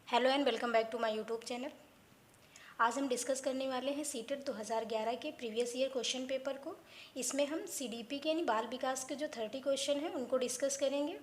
Hello and welcome back to my YouTube channel. आज हम discuss करने वाले हैं सीटेट 2011 के प्रीवियस ईयर क्वेश्चन पेपर को। इसमें हम सीडीपी के यानी बाल विकास के जो 30 क्वेश्चन हैं उनको डिस्कस करेंगे।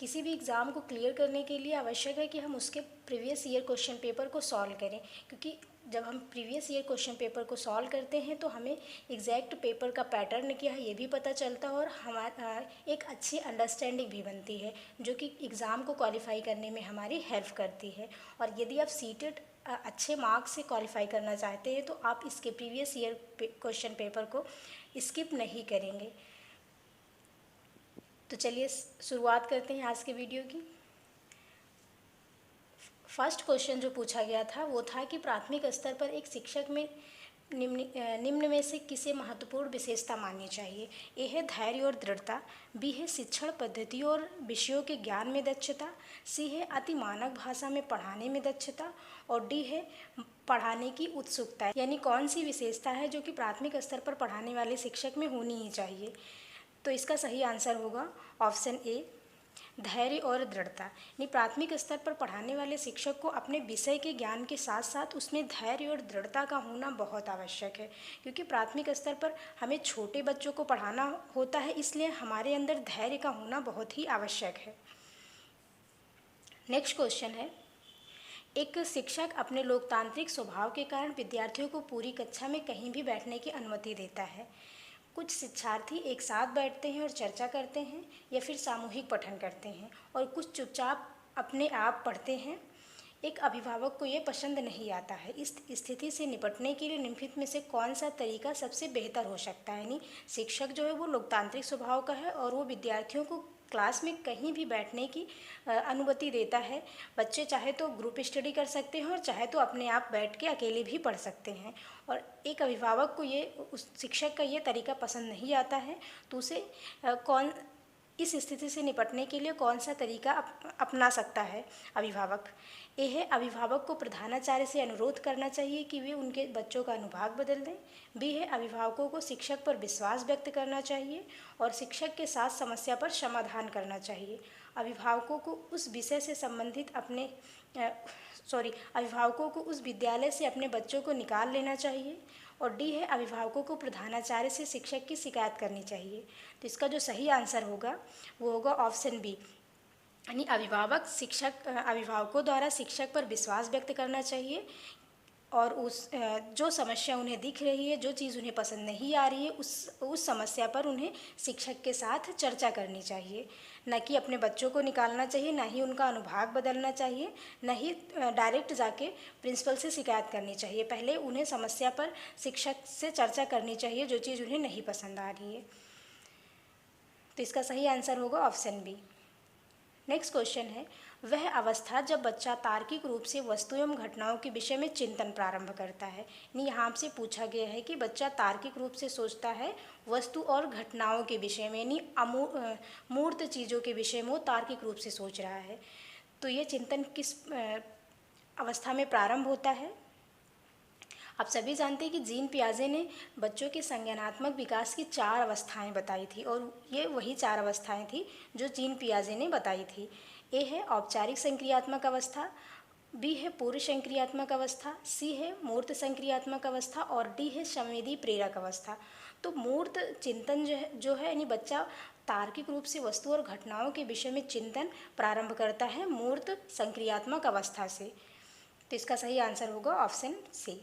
किसी भी एग्ज़ाम को क्लियर करने के लिए आवश्यक है कि हम उसके प्रीवियस ईयर क्वेश्चन पेपर को सॉल्व करें, क्योंकि जब हम प्रीवियस ईयर क्वेश्चन पेपर को सॉल्व करते हैं तो हमें एग्जैक्ट पेपर का पैटर्न क्या है ये भी पता चलता है और हमारा एक अच्छी अंडरस्टैंडिंग भी बनती है, जो कि एग्ज़ाम को क्वालिफाई करने में हमारी हेल्प करती है। और यदि आप सीटेट अच्छे मार्क्स से क्वालिफाई करना चाहते हैं तो आप इसके प्रीवियस ईयर क्वेश्चन पेपर को स्किप नहीं करेंगे। तो चलिए शुरुआत करते हैं आज के वीडियो की। फर्स्ट क्वेश्चन जो पूछा गया था वो था कि प्राथमिक स्तर पर एक शिक्षक में निम्न में से किसे महत्वपूर्ण विशेषता माननी चाहिए। ए है धैर्य और दृढ़ता, बी है शिक्षण पद्धतियों और विषयों के ज्ञान में दक्षता, सी है अति मानक भाषा में पढ़ाने में दक्षता और डी है पढ़ाने की उत्सुकता। यानी कौन सी विशेषता है जो कि प्राथमिक स्तर पर पढ़ाने वाले शिक्षक में होनी ही चाहिए। तो इसका सही आंसर होगा ऑप्शन ए, धैर्य और दृढ़ता। यानी प्राथमिक स्तर पर पढ़ाने वाले शिक्षक को अपने विषय के ज्ञान के साथ साथ उसमें धैर्य और दृढ़ता का होना बहुत आवश्यक है, क्योंकि प्राथमिक स्तर पर हमें छोटे बच्चों को पढ़ाना होता है, इसलिए हमारे अंदर धैर्य का होना बहुत ही आवश्यक है। नेक्स्ट क्वेश्चन है, एक शिक्षक अपने लोकतांत्रिक स्वभाव के कारण विद्यार्थियों को पूरी कक्षा में कहीं भी बैठने की अनुमति देता है। कुछ शिक्षार्थी एक साथ बैठते हैं और चर्चा करते हैं या फिर सामूहिक पठन करते हैं और कुछ चुपचाप अपने आप पढ़ते हैं। एक अभिभावक को ये पसंद नहीं आता है। इस स्थिति से निपटने के लिए निम्नलिखित में से कौन सा तरीका सबसे बेहतर हो सकता है। यानी शिक्षक जो है वो लोकतांत्रिक स्वभाव का है और वो विद्यार्थियों को क्लास में कहीं भी बैठने की अनुमति देता है। बच्चे चाहे तो ग्रुप स्टडी कर सकते हैं और चाहे तो अपने आप बैठ के अकेले भी पढ़ सकते हैं। और एक अभिभावक को ये उस शिक्षक का ये तरीका पसंद नहीं आता है, तो उसे इस स्थिति से निपटने के लिए कौन सा तरीका अपना सकता है अभिभावक। ए है अभिभावक को प्रधानाचार्य से अनुरोध करना चाहिए कि वे उनके बच्चों का अनुभाग बदल दें। बी है अभिभावकों को शिक्षक पर विश्वास व्यक्त करना चाहिए और शिक्षक के साथ समस्या पर समाधान करना चाहिए। अभिभावकों को उस विषय से संबंधित अभिभावकों को उस विद्यालय से अपने बच्चों को निकाल लेना चाहिए। और डी है अभिभावकों को प्रधानाचार्य से शिक्षक की शिकायत करनी चाहिए। तो इसका जो सही आंसर होगा वो होगा ऑप्शन बी, यानी अभिभावकों द्वारा शिक्षक पर विश्वास व्यक्त करना चाहिए और जो समस्या उन्हें दिख रही है, जो चीज़ उन्हें पसंद नहीं आ रही है, उस समस्या पर उन्हें शिक्षक के साथ चर्चा करनी चाहिए। न कि अपने बच्चों को निकालना चाहिए, ना ही उनका अनुभाग बदलना चाहिए, न ही डायरेक्ट जाके प्रिंसिपल से शिकायत करनी चाहिए। पहले उन्हें समस्या पर शिक्षक से चर्चा करनी चाहिए, जो चीज़ उन्हें नहीं पसंद आ रही है। तो इसका सही आंसर होगा ऑप्शन बी। नेक्स्ट क्वेश्चन है, वह अवस्था जब बच्चा तार्किक रूप से वस्तु एवं घटनाओं के विषय में चिंतन प्रारंभ करता है। यानी यहाँ से पूछा गया है कि बच्चा तार्किक रूप से सोचता है वस्तु और घटनाओं के विषय में, यानी मूर्त चीज़ों के विषय में वो तार्किक रूप से सोच रहा है। तो ये चिंतन किस अवस्था में प्रारंभ होता है। आप सभी जानते हैं कि जीन पियाजे ने बच्चों के संज्ञानात्मक विकास की 4 अवस्थाएं बताई थी और ये वही 4 अवस्थाएं थी जो जीन पियाजे ने बताई थी। ए है औपचारिक संक्रियात्मक अवस्था, बी है पूर्व संक्रियात्मक अवस्था, सी है मूर्त संक्रियात्मक अवस्था और डी है संवेदी प्रेरक अवस्था। तो मूर्त चिंतन जो है यानी बच्चा तार्किक रूप से वस्तु और घटनाओं के विषय में चिंतन प्रारंभ करता है मूर्त संक्रियात्मक अवस्था से। तो इसका सही आंसर होगा ऑप्शन सी।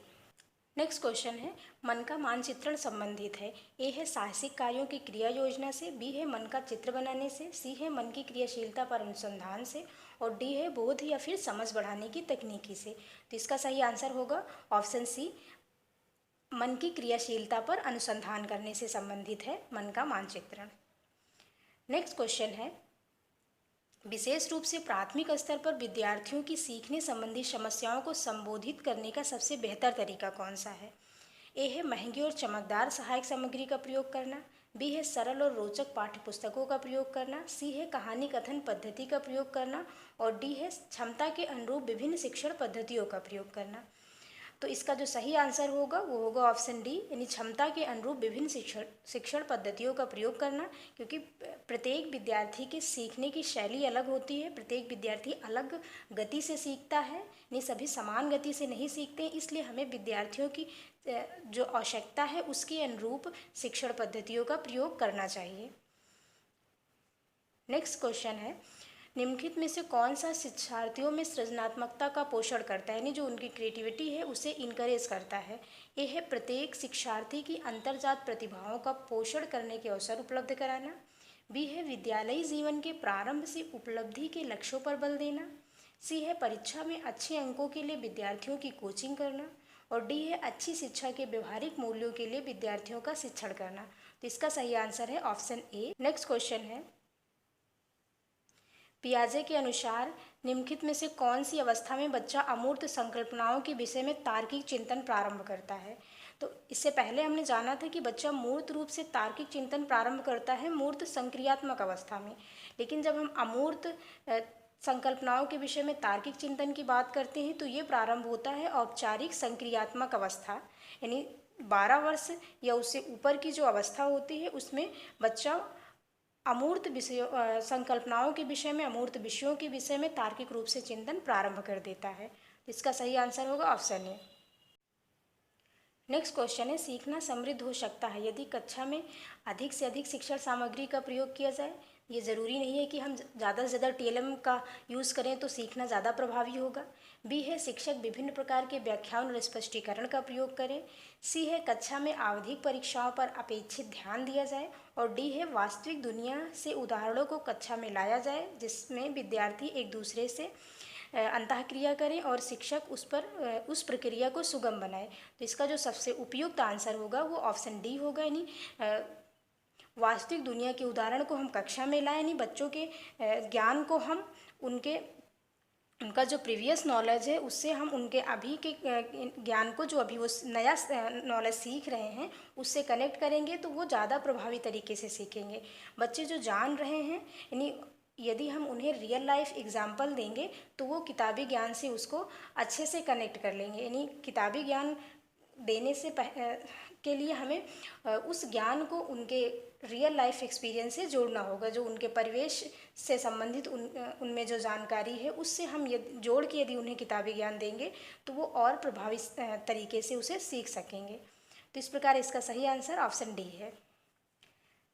नेक्स्ट क्वेश्चन है, मन का मानचित्रण संबंधित है। ए है साहसिक कार्यों की क्रिया योजना से, बी है मन का चित्र बनाने से, सी है मन की क्रियाशीलता पर अनुसंधान से और डी है बोध या फिर समझ बढ़ाने की तकनीकी से। तो इसका सही आंसर होगा ऑप्शन सी, मन की क्रियाशीलता पर अनुसंधान करने से संबंधित है मन का मानचित्रण। नेक्स्ट क्वेश्चन है, विशेष रूप से प्राथमिक स्तर पर विद्यार्थियों की सीखने संबंधी समस्याओं को संबोधित करने का सबसे बेहतर तरीका कौन सा है। ए है महंगी और चमकदार सहायक सामग्री का प्रयोग करना, बी है सरल और रोचक पाठ्यपुस्तकों का प्रयोग करना, सी है कहानी कथन पद्धति का प्रयोग करना और डी है क्षमता के अनुरूप विभिन्न शिक्षण पद्धतियों का प्रयोग करना। तो इसका जो सही आंसर होगा वो होगा ऑप्शन डी, यानी क्षमता के अनुरूप विभिन्न शिक्षण पद्धतियों का प्रयोग करना, क्योंकि प्रत्येक विद्यार्थी के सीखने की शैली अलग होती है, प्रत्येक विद्यार्थी अलग गति से सीखता है, नहीं सभी समान गति से नहीं सीखते हैं, इसलिए हमें विद्यार्थियों की जो आवश्यकता है उसके अनुरूप शिक्षण पद्धतियों का प्रयोग करना चाहिए। नेक्स्ट क्वेश्चन है, निम्नलिखित में से कौन सा शिक्षार्थियों में सृजनात्मकता का पोषण करता है, यानी जो उनकी क्रिएटिविटी है उसे इनकरेज करता है। ये है प्रत्येक शिक्षार्थी की अंतर्जात प्रतिभाओं का पोषण करने के अवसर उपलब्ध कराना। बी है विद्यालयी जीवन के प्रारंभ से उपलब्धि के लक्ष्यों पर बल देना। सी है परीक्षा में अच्छे अंकों के लिए विद्यार्थियों की कोचिंग करना। और डी है अच्छी शिक्षा के व्यवहारिक मूल्यों के लिए विद्यार्थियों का शिक्षण करना। तो इसका सही आंसर है ऑप्शन ए। नेक्स्ट क्वेश्चन है, पियाजे के अनुसार निम्नलिखित में से कौन सी अवस्था में बच्चा अमूर्त संकल्पनाओं के विषय में तार्किक चिंतन प्रारंभ करता है। तो इससे पहले हमने जाना था कि बच्चा मूर्त रूप से तार्किक चिंतन प्रारंभ करता है मूर्त संक्रियात्मक अवस्था में, लेकिन जब हम अमूर्त संकल्पनाओं के विषय में तार्किक चिंतन की बात करते हैं तो ये प्रारंभ होता है औपचारिक संक्रियात्मक अवस्था, यानी 12 वर्ष या उससे ऊपर की जो अवस्था होती है उसमें बच्चा अमूर्त विषयों संकल्पनाओं के विषय में, अमूर्त विषयों के विषय में तार्किक रूप से चिंतन प्रारंभ कर देता है। इसका सही आंसर होगा ऑप्शन ए। नेक्स्ट क्वेश्चन है, सीखना समृद्ध हो सकता है यदि कक्षा में अधिक से अधिक शिक्षण सामग्री का प्रयोग किया जाए। ये ज़रूरी नहीं है कि हम ज़्यादा से ज़्यादा टीएलएम का यूज़ करें तो सीखना ज़्यादा प्रभावी होगा। बी है शिक्षक विभिन्न प्रकार के व्याख्यान और स्पष्टीकरण का प्रयोग करें। सी है कक्षा में आवधिक परीक्षाओं पर अपेक्षित ध्यान दिया जाए। और डी है वास्तविक दुनिया से उदाहरणों को कक्षा में लाया जाए जिसमें विद्यार्थी एक दूसरे से अंतःक्रिया करें और शिक्षक उस प्रक्रिया को सुगम बनाए। तो इसका जो सबसे उपयुक्त आंसर होगा वो ऑप्शन डी होगा, यानी वास्तविक दुनिया के उदाहरण को हम कक्षा में लाएं, यानी बच्चों के ज्ञान को हम उनका जो प्रीवियस नॉलेज है उससे हम उनके अभी के ज्ञान को, जो अभी वो नया नॉलेज सीख रहे हैं, उससे कनेक्ट करेंगे तो वो ज़्यादा प्रभावी तरीके से सीखेंगे। बच्चे जो जान रहे हैं, यानी यदि हम उन्हें रियल लाइफ एग्जाम्पल देंगे तो वो किताबी ज्ञान से उसको अच्छे से कनेक्ट कर लेंगे। यानी किताबी ज्ञान देने से के लिए हमें उस ज्ञान को उनके रियल लाइफ एक्सपीरियंस से जोड़ना होगा, जो उनके परिवेश से संबंधित उनमें जो जानकारी है उससे हम जोड़ के यदि उन्हें किताबी ज्ञान देंगे तो वो और प्रभावी तरीके से उसे सीख सकेंगे। तो इस प्रकार इसका सही आंसर ऑप्शन डी है।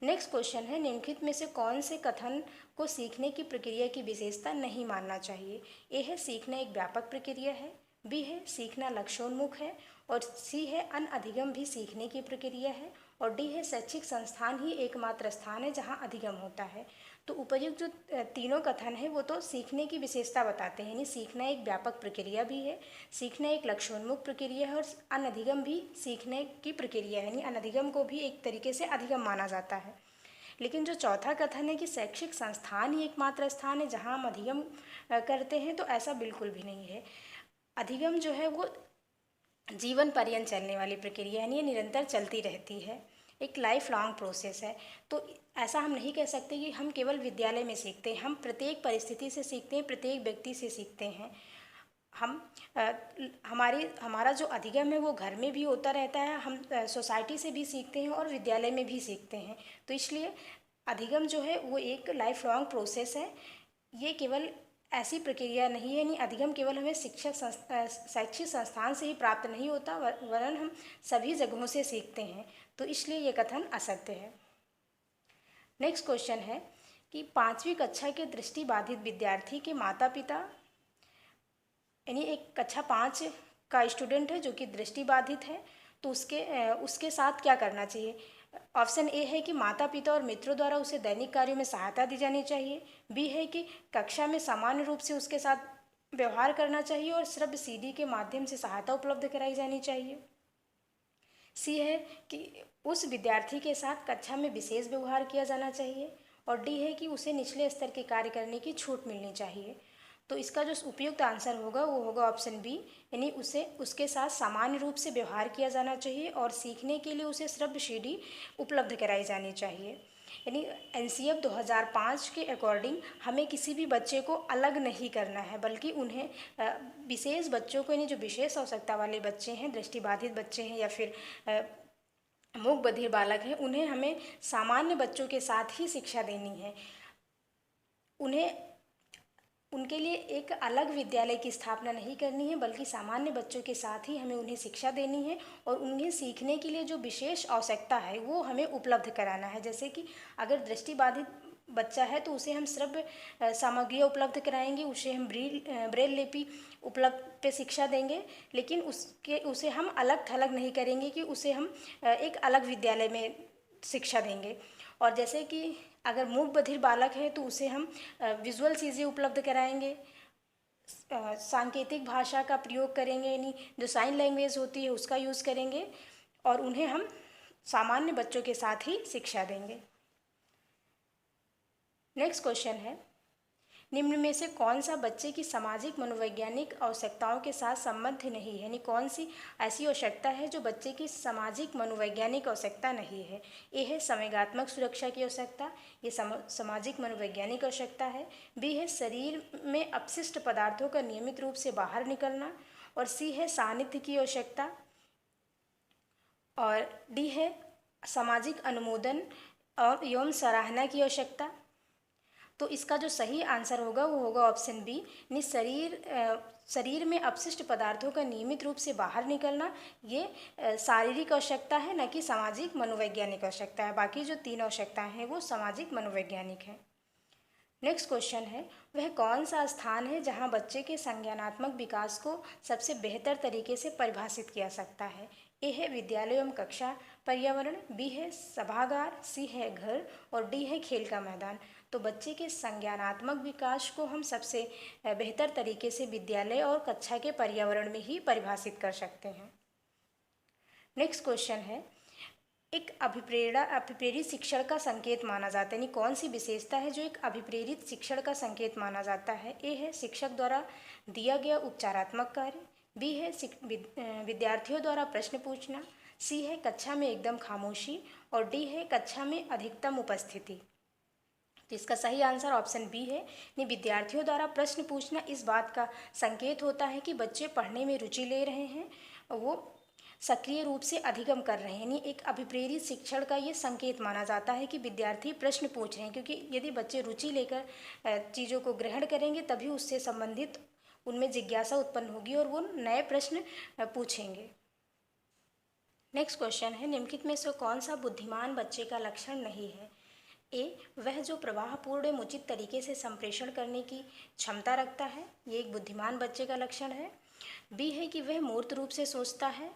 नेक्स्ट क्वेश्चन है, निम्नलिखित में से कौन से कथन को सीखने की प्रक्रिया की विशेषता नहीं मानना चाहिए। ए है सीखना एक व्यापक प्रक्रिया है। बी है सीखना लक्ष्योन्मुख है। और सी है अनअधिगम भी सीखने की प्रक्रिया है। और डी है शैक्षिक संस्थान ही एकमात्र स्थान है जहां अधिगम होता है। तो उपयुक्त जो तीनों कथन है वो तो सीखने की विशेषता बताते हैं, यानी सीखना एक व्यापक प्रक्रिया भी है, सीखना एक लक्ष्योन्मुख प्रक्रिया है और अनधिगम भी सीखने की प्रक्रिया है, यानी अनधिगम को भी एक तरीके से अधिगम माना जाता है। लेकिन जो चौथा कथन है कि शैक्षिक संस्थान ही एकमात्र स्थान है जहाँ हम अधिगम करते हैं, तो ऐसा बिल्कुल भी नहीं है। अधिगम जो है वो जीवन पर्यंत चलने वाली प्रक्रिया, यानी ये निरंतर चलती रहती है, एक लाइफ लॉन्ग प्रोसेस है। तो ऐसा हम नहीं कह सकते कि हम केवल विद्यालय में सीखते हैं, हम प्रत्येक परिस्थिति से सीखते हैं, प्रत्येक व्यक्ति से सीखते हैं। हमारा जो अधिगम है वो घर में भी होता रहता है, हम सोसाइटी से भी सीखते हैं और विद्यालय में भी सीखते हैं। तो इसलिए अधिगम जो है वो एक लाइफ लॉन्ग प्रोसेस है, ये केवल ऐसी प्रक्रिया नहीं है, नहीं अधिगम केवल हमें शैक्षिक संस्थान से ही प्राप्त नहीं होता, वरन हम सभी जगहों से सीखते हैं। तो इसलिए ये कथन असत्य है। नेक्स्ट क्वेश्चन है कि 5वीं कक्षा के दृष्टिबाधित विद्यार्थी के माता पिता, यानी एक कक्षा 5 का स्टूडेंट है जो कि दृष्टिबाधित है, तो उसके साथ क्या करना चाहिए। ऑप्शन ए है कि माता पिता और मित्रों द्वारा उसे दैनिक कार्यों में सहायता दी जानी चाहिए। बी है कि कक्षा में सामान्य रूप से उसके साथ व्यवहार करना चाहिए और श्रव्य सीडी के माध्यम से सहायता उपलब्ध कराई जानी चाहिए। सी है कि उस विद्यार्थी के साथ कक्षा में विशेष व्यवहार किया जाना चाहिए। और डी है कि उसे निचले स्तर के कार्य करने की छूट मिलनी चाहिए। तो इसका जो उपयुक्त आंसर होगा वो होगा ऑप्शन बी, यानी उसके साथ सामान्य रूप से व्यवहार किया जाना चाहिए और सीखने के लिए उसे श्रव्य सीडी उपलब्ध कराई जानी चाहिए। यानी एनसीएफ 2005 के अकॉर्डिंग हमें किसी भी बच्चे को अलग नहीं करना है, बल्कि उन्हें विशेष बच्चों को, यानी जो विशेष आवश्यकता वाले बच्चे हैं, दृष्टिबाधित बच्चे हैं या फिर मूक बधिर बालक हैं, उन्हें हमें सामान्य बच्चों के साथ ही शिक्षा देनी है। उन्हें उनके लिए एक अलग विद्यालय की स्थापना नहीं करनी है, बल्कि सामान्य बच्चों के साथ ही हमें उन्हें शिक्षा देनी है और उन्हें सीखने के लिए जो विशेष आवश्यकता है वो हमें उपलब्ध कराना है। जैसे कि अगर दृष्टिबाधित बच्चा है तो उसे हम श्रव्य सामग्रियाँ उपलब्ध कराएंगे, उसे हम ब्रेल लिपि उपलब्ध पे शिक्षा देंगे, लेकिन उसे हम अलग थलग नहीं करेंगे कि उसे हम एक अलग विद्यालय में शिक्षा देंगे। और जैसे कि अगर मूक बधिर बालक है तो उसे हम विजुअल चीज़ें उपलब्ध कराएंगे, सांकेतिक भाषा का प्रयोग करेंगे, यानी जो साइन लैंग्वेज होती है उसका यूज़ करेंगे और उन्हें हम सामान्य बच्चों के साथ ही शिक्षा देंगे। नेक्स्ट क्वेश्चन है, निम्न में से कौन सा बच्चे की सामाजिक मनोवैज्ञानिक आवश्यकताओं के साथ संबद्ध नहीं है, यानी कौन सी ऐसी आवश्यकता है जो बच्चे की सामाजिक मनोवैज्ञानिक आवश्यकता नहीं है। ए है संवेगात्मक सुरक्षा की आवश्यकता, ये सामाजिक मनोवैज्ञानिक आवश्यकता है। बी है शरीर में अपशिष्ट पदार्थों का नियमित रूप से बाहर निकलना, और सी है सानिध्य की आवश्यकता, और डी है सामाजिक अनुमोदन और एवं सराहना की आवश्यकता। तो इसका जो सही आंसर होगा वो होगा ऑप्शन बी, यानी शरीर में अपशिष्ट पदार्थों का नियमित रूप से बाहर निकलना, ये शारीरिक आवश्यकता है, न कि सामाजिक मनोवैज्ञानिक आवश्यकता है। बाकी जो तीन आवश्यकताएं हैं वो सामाजिक मनोवैज्ञानिक हैं। नेक्स्ट क्वेश्चन है, वह कौन सा स्थान है जहां बच्चे के संज्ञानात्मक विकास को सबसे बेहतर तरीके से परिभाषित किया सकता है। ए है विद्यालय एवं कक्षा पर्यावरण, बी है सभागार, सी है घर और डी है खेल का मैदान। तो बच्चे के संज्ञानात्मक विकास को हम सबसे बेहतर तरीके से विद्यालय और कक्षा के पर्यावरण में ही परिभाषित कर सकते हैं। नेक्स्ट क्वेश्चन है, एक अभिप्रेरित शिक्षण का संकेत माना जाता है, यानी कौन सी विशेषता है जो एक अभिप्रेरित शिक्षण का संकेत माना जाता है। ए है शिक्षक द्वारा दिया गया उपचारात्मक कार्य, बी है विद्यार्थियों द्वारा प्रश्न पूछना, सी है कक्षा में एकदम खामोशी और डी है कक्षा में अधिकतम उपस्थिति। तो इसका सही आंसर ऑप्शन बी है, यानी विद्यार्थियों द्वारा प्रश्न पूछना इस बात का संकेत होता है कि बच्चे पढ़ने में रुचि ले रहे हैं और वो सक्रिय रूप से अधिगम कर रहे हैं। यानी एक अभिप्रेरित शिक्षण का ये संकेत माना जाता है कि विद्यार्थी प्रश्न पूछ रहे हैं, क्योंकि यदि बच्चे रुचि लेकर चीज़ों को ग्रहण करेंगे तभी उससे संबंधित उनमें जिज्ञासा उत्पन्न होगी और वो नए प्रश्न पूछेंगे। नेक्स्ट क्वेश्चन है, निम्नलिखित में से कौन सा बुद्धिमान बच्चे का लक्षण नहीं है। ए, वह जो प्रवाहपूर्ण एवं उचित तरीके से संप्रेषण करने की क्षमता रखता है, ये एक बुद्धिमान बच्चे का लक्षण है। बी है कि वह मूर्त रूप से सोचता है,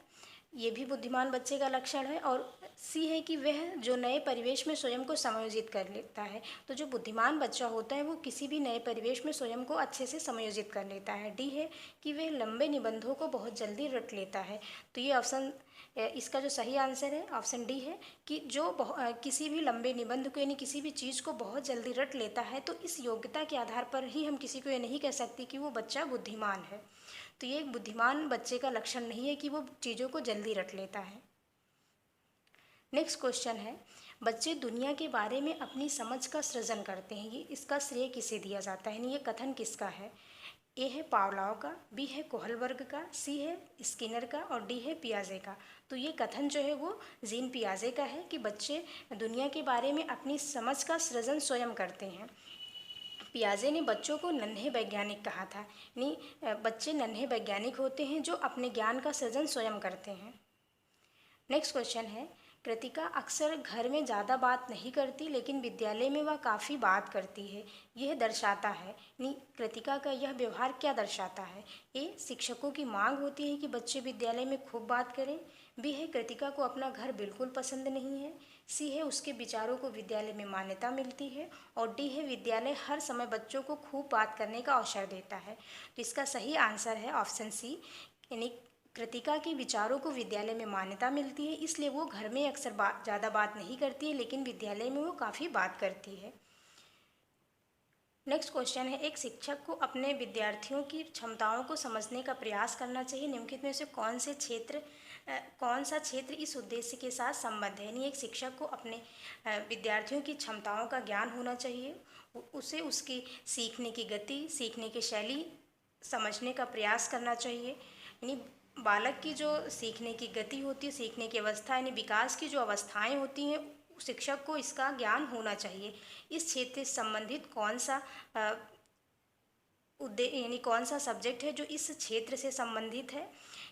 ये भी बुद्धिमान बच्चे का लक्षण है। और सी है कि वह जो नए परिवेश में स्वयं को समायोजित कर लेता है। तो जो बुद्धिमान बच्चा होता है वो किसी भी नए परिवेश में स्वयं को अच्छे से समायोजित कर लेता है। डी है कि वह लंबे निबंधों को बहुत जल्दी रट लेता है। तो ये ऑप्शन, इसका जो सही आंसर है ऑप्शन डी है कि जो किसी भी लंबे निबंध को, यानी किसी भी चीज़ को बहुत जल्दी रट लेता है। तो इस योग्यता के आधार पर ही हम किसी को ये नहीं कह सकते कि वो बच्चा बुद्धिमान है। तो ये एक बुद्धिमान बच्चे का लक्षण नहीं है कि वो चीज़ों को जल्दी रट लेता है। नेक्स्ट क्वेश्चन है, बच्चे दुनिया के बारे में अपनी समझ का सृजन करते हैं, ये इसका श्रेय किसे दिया जाता है, यानी ये कथन किसका है। ए है पावलोव का, बी है कोहलबर्ग का, सी है स्किनर का और डी है पियाजे का। तो ये कथन जो है वो जीन पियाजे का है कि बच्चे दुनिया के बारे में अपनी समझ का सृजन स्वयं करते हैं। पियाजे ने बच्चों को नन्हे वैज्ञानिक कहा था, यानी बच्चे नन्हे वैज्ञानिक होते हैं जो अपने ज्ञान का सृजन स्वयं करते हैं। नेक्स्ट क्वेश्चन है, कृतिका अक्सर घर में ज़्यादा बात नहीं करती लेकिन विद्यालय में वह काफ़ी बात करती है, यह दर्शाता है, यानी कृतिका का यह व्यवहार क्या दर्शाता है। ए, शिक्षकों की मांग होती है कि बच्चे विद्यालय में खूब बात करें, बी है कृतिका को अपना घर बिल्कुल पसंद नहीं है, सी है उसके विचारों को विद्यालय में मान्यता मिलती है और डी है विद्यालय हर समय बच्चों को खूब बात करने का अवसर देता है। तो इसका सही आंसर है ऑप्शन सी, यानी कृतिका के विचारों को विद्यालय में मान्यता मिलती है, इसलिए वो घर में अक्सर ज़्यादा बात नहीं करती है लेकिन विद्यालय में वो काफ़ी बात करती है। नेक्स्ट क्वेश्चन है, एक शिक्षक को अपने विद्यार्थियों की क्षमताओं को समझने का प्रयास करना चाहिए, निम्नलिखित में से कौन से क्षेत्र कौन सा क्षेत्र इस उद्देश्य के साथ संबद्ध है। यानी एक शिक्षक को अपने विद्यार्थियों की क्षमताओं का ज्ञान होना चाहिए, उसे उसकी सीखने की गति, सीखने की शैली समझने का प्रयास करना चाहिए। यानी बालक की जो सीखने की गति होती है, सीखने की अवस्था यानी विकास की जो अवस्थाएं होती हैं, शिक्षक को इसका ज्ञान होना चाहिए। इस क्षेत्र से संबंधित कौन सा यानी कौन सा सब्जेक्ट है जो इस क्षेत्र से संबंधित है।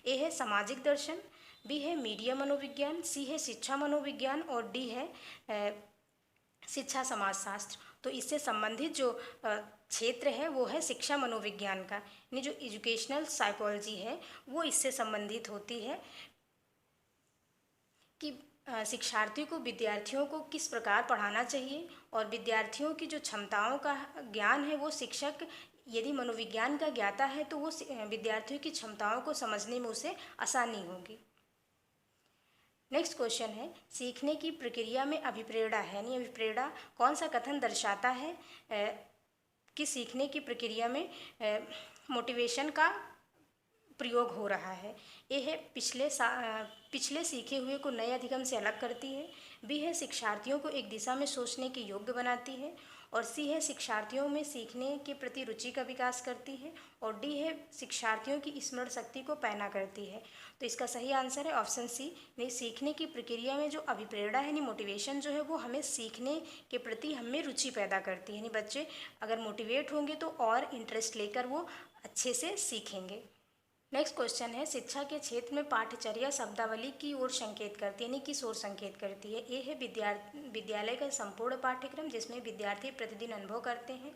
ए है सामाजिक दर्शन, बी है मीडिया मनोविज्ञान, सी है शिक्षा मनोविज्ञान और डी है शिक्षा समाजशास्त्र। तो इससे संबंधित जो क्षेत्र है वो है शिक्षा मनोविज्ञान का, यानी जो एजुकेशनल साइकोलॉजी है वो इससे संबंधित होती है कि शिक्षार्थी को विद्यार्थियों को किस प्रकार पढ़ाना चाहिए और विद्यार्थियों की जो क्षमताओं का ज्ञान है वो शिक्षक यदि मनोविज्ञान का ज्ञाता है तो वो विद्यार्थियों की क्षमताओं को समझने में उसे आसानी होगी। नेक्स्ट क्वेश्चन है, सीखने की प्रक्रिया में अभिप्रेरणा है, यानी अभिप्रेरणा कौन सा कथन दर्शाता है कि सीखने की प्रक्रिया में मोटिवेशन का प्रयोग हो रहा है। ए है पिछले सीखे हुए को नए अधिगम से अलग करती है, बी है शिक्षार्थियों को एक दिशा में सोचने के योग्य बनाती है और सी है शिक्षार्थियों में सीखने के प्रति रुचि का विकास करती है और डी है शिक्षार्थियों की स्मरण शक्ति को पैना करती है। तो इसका सही आंसर है ऑप्शन सी, नहीं सीखने की प्रक्रिया में जो अभिप्रेरणा है यानी मोटिवेशन जो है वो हमें सीखने के प्रति हमें रुचि पैदा करती है। यानी बच्चे अगर मोटिवेट होंगे तो और इंटरेस्ट लेकर वो अच्छे से सीखेंगे। नेक्स्ट क्वेश्चन है, शिक्षा के क्षेत्र में पाठ्यचर्या शब्दावली की ओर संकेत करती है, यानी किस ओर संकेत करती है। ए है विद्यालय का संपूर्ण पाठ्यक्रम जिसमें विद्यार्थी प्रतिदिन अनुभव करते हैं,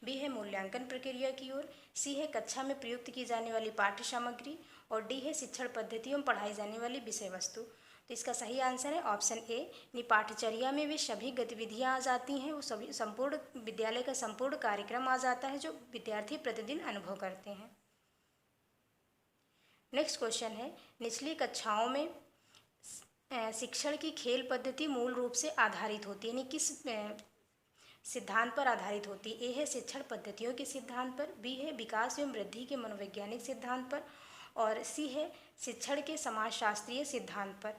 बी है मूल्यांकन प्रक्रिया की ओर, सी है कक्षा में प्रयुक्त की जाने वाली पाठ्य सामग्री और डी है शिक्षण पद्धतियों में पढ़ाई जाने वाली विषय वस्तु। तो इसका सही आंसर है ऑप्शन ए, यानी पाठ्यचर्या में वे सभी गतिविधियाँ आ जाती हैं, वो सभी संपूर्ण विद्यालय का संपूर्ण कार्यक्रम आ जाता है जो विद्यार्थी प्रतिदिन अनुभव करते हैं। नेक्स्ट क्वेश्चन है, निचली कक्षाओं में शिक्षण की खेल पद्धति मूल रूप से आधारित होती है, यानी किस सिद्धांत पर आधारित होती है। ए है शिक्षण पद्धतियों के सिद्धांत पर, बी है विकास एवं वृद्धि के मनोवैज्ञानिक सिद्धांत पर और सी है शिक्षण के समाजशास्त्रीय सिद्धांत पर,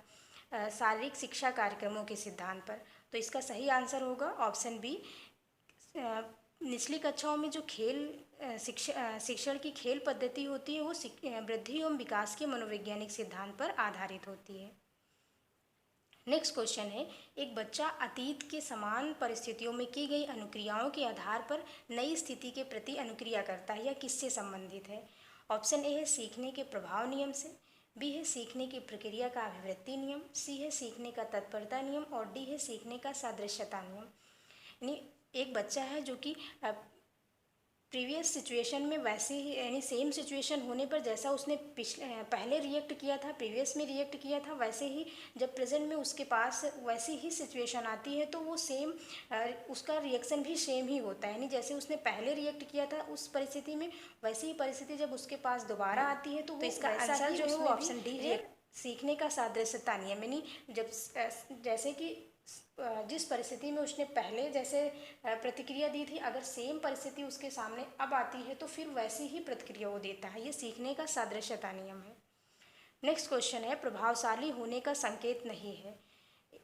शारीरिक शिक्षा कार्यक्रमों के सिद्धांत पर। तो इसका सही आंसर होगा ऑप्शन बी, निचली कक्षाओं में जो शिक्षण की खेल पद्धति होती है वो वृद्धि एवं विकास के मनोवैज्ञानिक सिद्धांत पर आधारित होती है। नेक्स्ट क्वेश्चन है, एक बच्चा अतीत के समान परिस्थितियों में की गई अनुक्रियाओं के आधार पर नई स्थिति के प्रति अनुक्रिया करता है या किससे संबंधित है। ऑप्शन ए है सीखने के प्रभाव नियम से, बी है सीखने की प्रक्रिया का अभिवृत्ति नियम, सी है सीखने का तत्परता नियम और डी है सीखने का सादृश्यता नियम। यानी एक बच्चा है जो कि प्रीवियस सिचुएशन में वैसे ही यानी सेम सिचुएशन होने पर जैसा उसने पहले रिएक्ट किया था, प्रीवियस में रिएक्ट किया था, वैसे ही जब प्रेजेंट में उसके पास वैसी ही सिचुएशन आती है तो वो सेम उसका रिएक्शन भी सेम ही होता है। यानी जैसे उसने पहले रिएक्ट किया था उस परिस्थिति में, वैसी ही परिस्थिति जब उसके पास दोबारा आती है तो इसका आंसर जो है वो ऑप्शन डी है, सीखने का सादृश्यता नियम। यानी जब जैसे कि जिस परिस्थिति में उसने पहले जैसे प्रतिक्रिया दी थी, अगर सेम परिस्थिति उसके सामने अब आती है तो फिर वैसी ही प्रतिक्रिया वो देता है, ये सीखने का सादृश्यता नियम है। नेक्स्ट क्वेश्चन है, प्रभावशाली होने का संकेत नहीं है।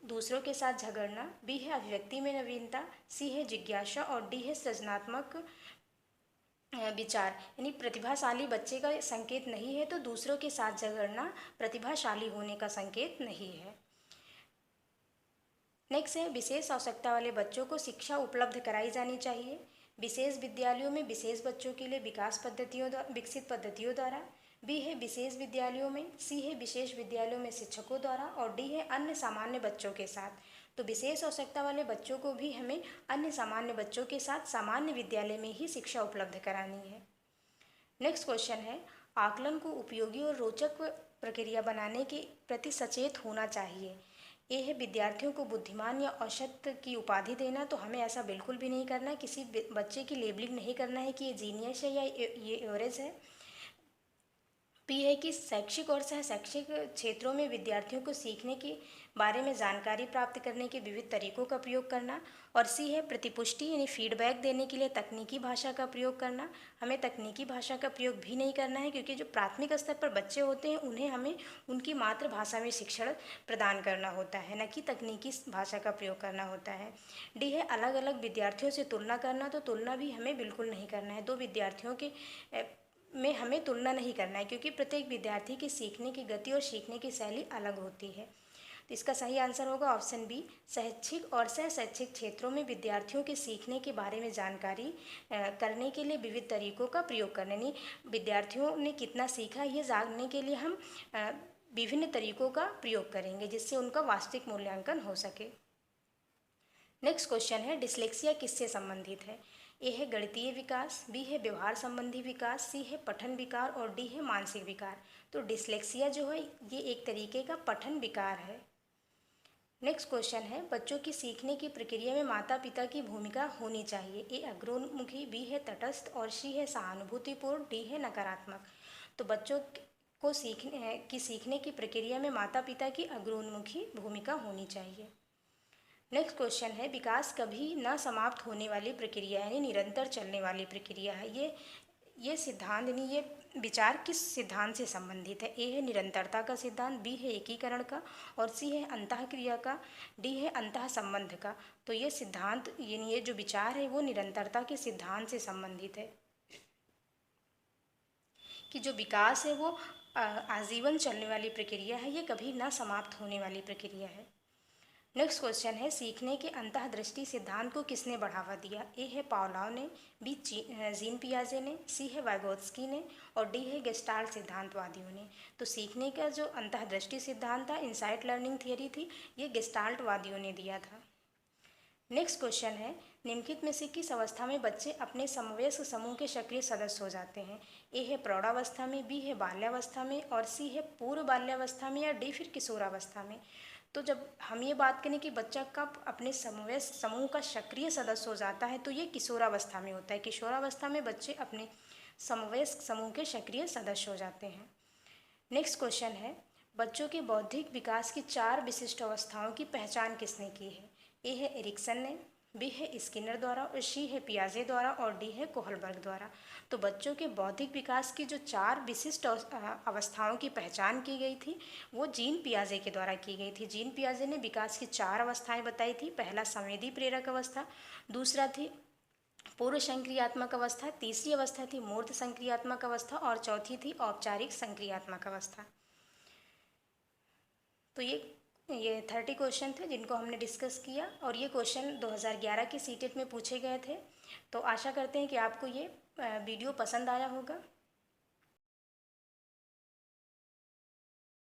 दूसरों के साथ झगड़ना, बी है अभिव्यक्ति में नवीनता, सी है जिज्ञासा और डी है सृजनात्मक विचार। यानी प्रतिभाशाली बच्चे का संकेत नहीं है तो दूसरों के साथ झगड़ना प्रतिभाशाली होने का संकेत नहीं है। नेक्स्ट है, विशेष आवश्यकता वाले बच्चों को शिक्षा उपलब्ध कराई जानी चाहिए। विशेष विद्यालयों में विशेष बच्चों के लिए विकसित पद्धतियों द्वारा, बी है विशेष विद्यालयों में, सी है विशेष विद्यालयों में शिक्षकों द्वारा और डी है अन्य सामान्य बच्चों के साथ। तो विशेष आवश्यकता वाले बच्चों को भी हमें अन्य सामान्य बच्चों के साथ सामान्य विद्यालय में ही शिक्षा उपलब्ध करानी है। नेक्स्ट क्वेश्चन है, आकलन को उपयोगी और रोचक प्रक्रिया बनाने के प्रति सचेत होना चाहिए। ये है विद्यार्थियों को बुद्धिमान या औसत की उपाधि देना, तो हमें ऐसा बिल्कुल भी नहीं करना है, किसी बच्चे की लेबलिंग नहीं करना है कि ये जीनियस है या ये एवरेज है। पी है कि शैक्षिक और सह शैक्षिक क्षेत्रों में विद्यार्थियों को सीखने के बारे में जानकारी प्राप्त करने के विविध तरीकों का प्रयोग करना। और सी है प्रतिपुष्टि यानी फीडबैक देने के लिए तकनीकी भाषा का प्रयोग करना। हमें तकनीकी भाषा का प्रयोग भी नहीं करना है, क्योंकि जो प्राथमिक स्तर पर बच्चे होते हैं उन्हें हमें उनकी मातृभाषा में शिक्षण प्रदान करना होता है, न कि तकनीकी भाषा का प्रयोग करना होता है। डी है अलग अलग विद्यार्थियों से तुलना करना। तो तुलना भी हमें बिल्कुल नहीं करना है। दो विद्यार्थियों के में हमें तुलना नहीं करना है, क्योंकि प्रत्येक विद्यार्थी की सीखने की गति और सीखने की शैली अलग होती है। तो इसका सही आंसर होगा ऑप्शन बी, शैक्षिक और सह शैक्षिक क्षेत्रों में विद्यार्थियों के सीखने के बारे में जानकारी करने के लिए विविध तरीकों का प्रयोग करने। यानी विद्यार्थियों ने कितना सीखा ये जानने के लिए हम विभिन्न तरीकों का प्रयोग करेंगे, जिससे उनका वास्तविक मूल्यांकन हो सके। नेक्स्ट क्वेश्चन है डिसलेक्सिया किससे संबंधित है? ए है गणितीय विकास, बी है व्यवहार संबंधी विकास, सी है पठन विकार और डी है मानसिक विकार। तो डिसलेक्सिया जो है ये एक तरीके का पठन विकार है। नेक्स्ट क्वेश्चन है बच्चों की सीखने की प्रक्रिया में माता पिता की भूमिका होनी चाहिए। ए अग्रोन्मुखी, बी है तटस्थ और सी है सहानुभूतिपूर्ण, डी है नकारात्मक। तो बच्चों को सीखने की प्रक्रिया में माता पिता की अग्रोन्मुखी भूमिका होनी चाहिए। नेक्स्ट क्वेश्चन है विकास कभी न समाप्त होने वाली प्रक्रिया यानी निरंतर चलने वाली प्रक्रिया है। ये सिद्धांत यानी ये विचार किस सिद्धांत से संबंधित है? ए है निरंतरता का सिद्धांत, बी है एकीकरण का और सी है अंतःक्रिया का, डी है अंतः संबंध का। तो ये सिद्धांत यानी ये जो विचार है वो निरंतरता के सिद्धांत से संबंधित है, कि जो विकास है वो आजीवन चलने वाली प्रक्रिया है, ये कभी न समाप्त होने वाली प्रक्रिया है। नेक्स्ट क्वेश्चन है सीखने के अंतःदृष्टि सिद्धांत को किसने बढ़ावा दिया? ए है पावलोव ने, बी जीन पियाजे ने, सी है वाइगोत्स्की ने और डी है गेस्टाल्ट सिद्धांतवादियों ने। तो सीखने का जो अंतःदृष्टि सिद्धांत था, इनसाइट लर्निंग थियरी थी, ये गेस्टाल्टवादियों ने दिया था। नेक्स्ट क्वेश्चन है निम्नलिखित में से किस अवस्था में बच्चे अपने समवयस्क समूह के सक्रिय सदस्य हो जाते हैं? ए है प्रौढ़ावस्था में, बी है बाल्यावस्था में और सी है पूर्व बाल्यावस्था में या डी फिर किशोरावस्था में। तो जब हम ये बात करें कि बच्चा कब अपने समवयस्क समूह का सक्रिय सदस्य हो जाता है, तो ये किशोरावस्था में होता है। किशोरावस्था में बच्चे अपने समवयस्क समूह के सक्रिय सदस्य हो जाते हैं। नेक्स्ट क्वेश्चन है बच्चों के बौद्धिक विकास की 4 विशिष्ट अवस्थाओं की पहचान किसने की है? ए है एरिक्सन ने, बी है स्किनर द्वारा और सी है पियाजे द्वारा और डी है कोहलबर्ग द्वारा। तो बच्चों के बौद्धिक विकास की जो 4 विशिष्ट अवस्थाओं की पहचान की गई थी वो जीन पियाजे के द्वारा की गई थी। जीन पियाजे ने विकास की 4 अवस्थाएं बताई थी। पहला संवेदी प्रेरक अवस्था, दूसरा थी पूर्व संक्रियात्मक अवस्था, तीसरी अवस्था थी मूर्त संक्रियात्मक अवस्था और चौथी थी औपचारिक संक्रियात्मक अवस्था। तो ये 30 क्वेश्चन थे जिनको हमने डिस्कस किया और ये क्वेश्चन 2011 के सीटेट में पूछे गए थे। तो आशा करते हैं कि आपको ये वीडियो पसंद आया होगा।